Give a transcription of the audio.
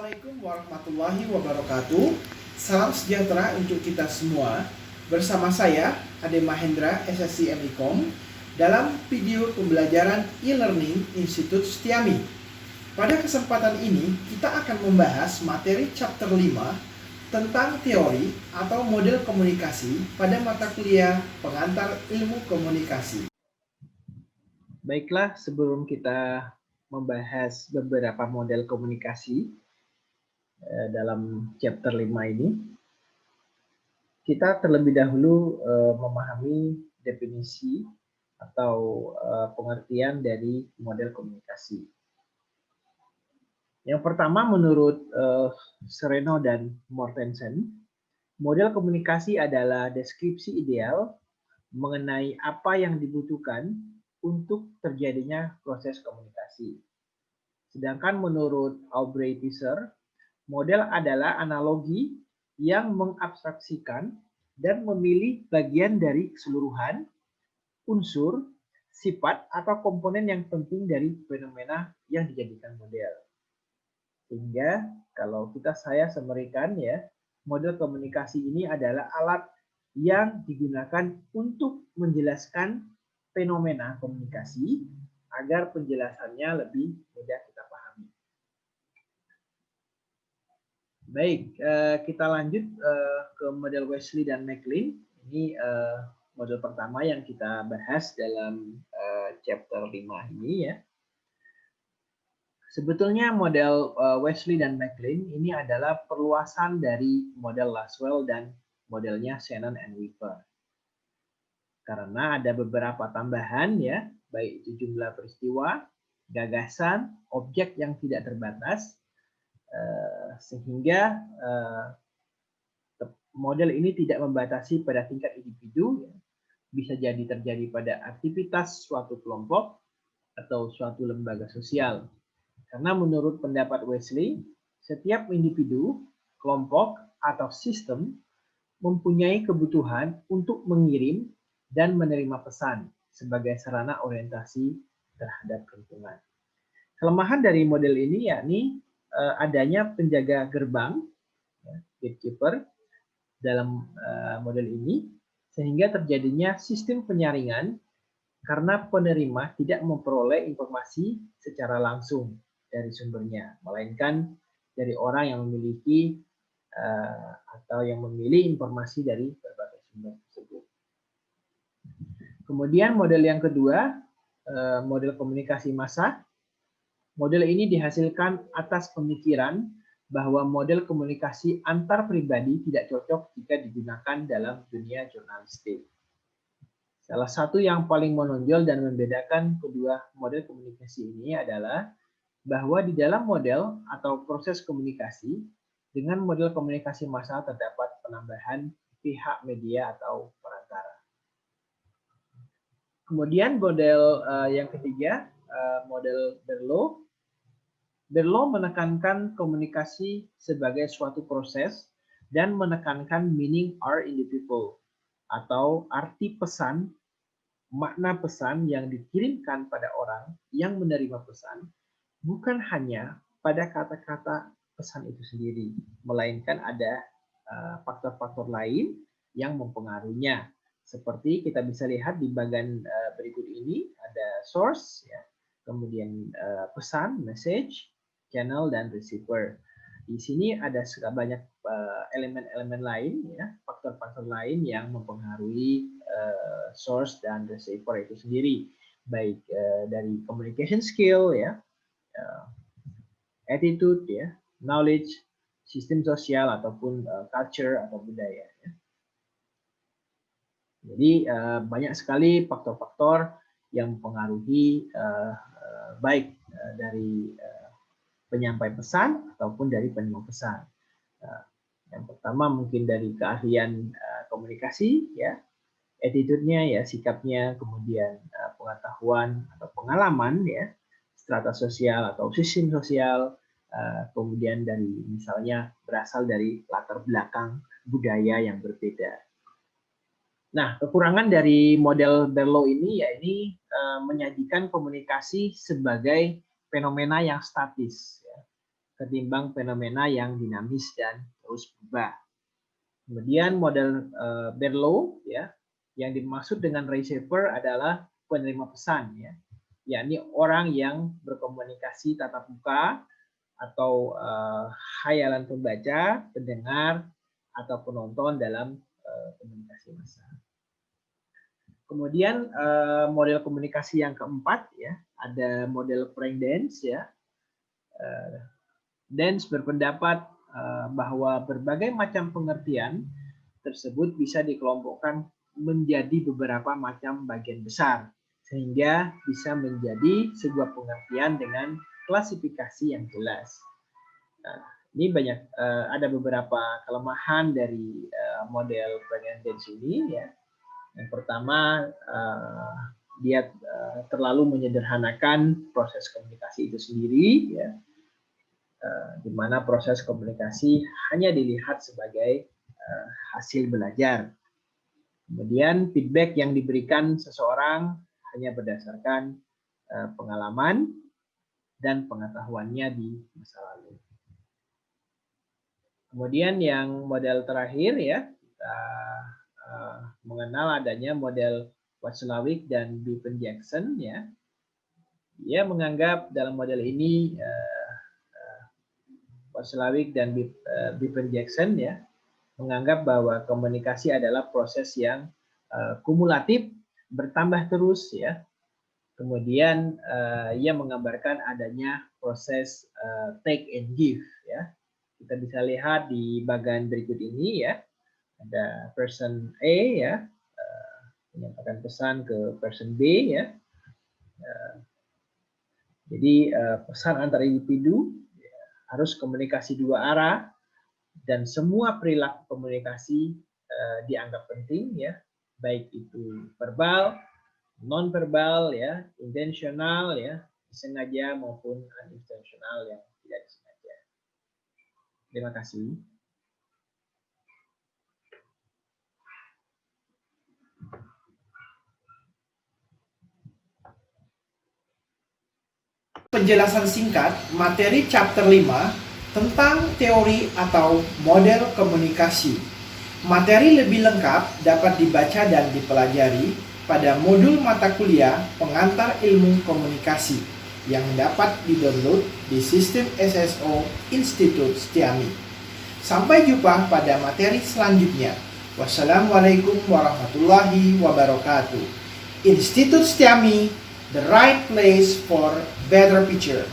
Assalamualaikum warahmatullahi wabarakatuh. Salam sejahtera untuk kita semua. Bersama saya, Ade Mahendra, SSC MIKOM, dalam video pembelajaran e-learning Institut Setiami. Pada kesempatan ini, kita akan membahas materi chapter 5 tentang teori atau model komunikasi pada mata kuliah pengantar ilmu komunikasi. Baiklah, sebelum kita membahas beberapa model komunikasi dalam chapter 5 ini, kita terlebih dahulu memahami definisi atau pengertian dari model komunikasi. Yang pertama, menurut Sereno dan Mortensen, model komunikasi adalah deskripsi ideal mengenai apa yang dibutuhkan untuk terjadinya proses komunikasi. Sedangkan menurut Aubrey Teaser, model adalah analogi yang mengabstraksikan dan memilih bagian dari keseluruhan, unsur, sifat, atau komponen yang penting dari fenomena yang dijadikan model. Sehingga kalau saya summary-kan ya, model komunikasi ini adalah alat yang digunakan untuk menjelaskan fenomena komunikasi agar penjelasannya lebih mudah kita pahami. Baik, kita lanjut ke model Wesley dan McLean. Ini model pertama yang kita bahas dalam chapter 5 ini ya. Sebetulnya model Wesley dan McLean ini adalah perluasan dari model Lasswell dan modelnya Shannon and Weaver. Karena ada beberapa tambahan ya, baik itu jumlah peristiwa, gagasan, objek yang tidak terbatas, sehingga model ini tidak membatasi pada tingkat individu, bisa jadi terjadi pada aktivitas suatu kelompok atau suatu lembaga sosial. Karena menurut pendapat Wesley, setiap individu, kelompok, atau sistem mempunyai kebutuhan untuk mengirim dan menerima pesan sebagai sarana orientasi terhadap lingkungan. Kelemahan dari model ini yakni adanya penjaga gerbang, gatekeeper, dalam model ini, sehingga terjadinya sistem penyaringan karena penerima tidak memperoleh informasi secara langsung dari sumbernya, melainkan dari orang yang memiliki atau yang memilih informasi dari berbagai sumber tersebut. Kemudian model yang kedua, model komunikasi massa. Model ini dihasilkan atas pemikiran bahwa model komunikasi antar pribadi tidak cocok jika digunakan dalam dunia jurnalistik. Salah satu yang paling menonjol dan membedakan kedua model komunikasi ini adalah bahwa di dalam model atau proses komunikasi, dengan model komunikasi massa terdapat penambahan pihak media atau perantara. Kemudian model yang ketiga, model Berlow. Berlow menekankan komunikasi sebagai suatu proses dan menekankan meaning are in the people, atau arti pesan, makna pesan yang dikirimkan pada orang yang menerima pesan bukan hanya pada kata-kata pesan itu sendiri, melainkan ada faktor-faktor lain yang mempengaruhinya. Seperti kita bisa lihat di bagian berikut ini, ada source, ya, kemudian pesan, message, channel, dan receiver. Di sini ada banyak elemen-elemen lain, ya, faktor-faktor lain yang mempengaruhi source dan receiver itu sendiri, baik dari communication skill, ya, attitude, ya, knowledge, sistem sosial ataupun culture atau budaya. Ya. Jadi banyak sekali faktor-faktor yang mempengaruhi baik dari penyampai pesan ataupun dari penerima pesan. Yang pertama mungkin dari keahlian komunikasi, ya, attitude-nya, ya, sikapnya, kemudian pengetahuan atau pengalaman, ya, strata sosial atau sistem sosial, kemudian dari misalnya berasal dari latar belakang budaya yang berbeda. Nah, kekurangan dari model Berlow ini ya ini menyajikan komunikasi sebagai fenomena yang statis, ya. ketimbang fenomena yang dinamis dan terus berubah. Kemudian model Berlow ya, yang dimaksud dengan receiver adalah penerima pesan ya, yakni orang yang berkomunikasi tatap muka atau khayalan pembaca, pendengar atau penonton dalam komunikasi massal. Kemudian model komunikasi yang keempat ya, ada model Frank Dance ya. Dance berpendapat bahwa berbagai macam pengertian tersebut bisa dikelompokkan menjadi beberapa macam bagian besar sehingga bisa menjadi sebuah pengertian dengan klasifikasi yang jelas. Nah, ini banyak ada beberapa kelemahan dari model Frank Dance ini ya. Yang pertama, dia terlalu menyederhanakan proses komunikasi itu sendiri, ya, di mana proses komunikasi hanya dilihat sebagai hasil belajar. Kemudian feedback yang diberikan seseorang hanya berdasarkan pengalaman dan pengetahuannya di masa lalu. Kemudian yang model terakhir ya, kita mengenal adanya model Watzlawick dan Beepen-Jackson ya. Dia menganggap dalam model ini Watzlawick dan Beepen-Jackson ya menganggap bahwa komunikasi adalah proses yang kumulatif, bertambah terus ya. Kemudian ia menggambarkan adanya proses take and give ya. Kita bisa lihat di bagian berikut ini ya. Ada person A ya, menyampaikan pesan ke person B ya. Jadi pesan antar individu ya, harus komunikasi dua arah dan semua perilaku komunikasi dianggap penting ya, baik itu verbal, non verbal ya, intensional ya, disengaja maupun unintentional yang tidak disengaja. Terima kasih. Penjelasan singkat materi chapter 5 tentang teori atau model komunikasi. Materi lebih lengkap dapat dibaca dan dipelajari pada modul mata kuliah pengantar ilmu komunikasi yang dapat di-download di sistem SSO Institut Setiami. Sampai jumpa pada materi selanjutnya. Wassalamualaikum warahmatullahi wabarakatuh. Institut Setiami, the right place for better future.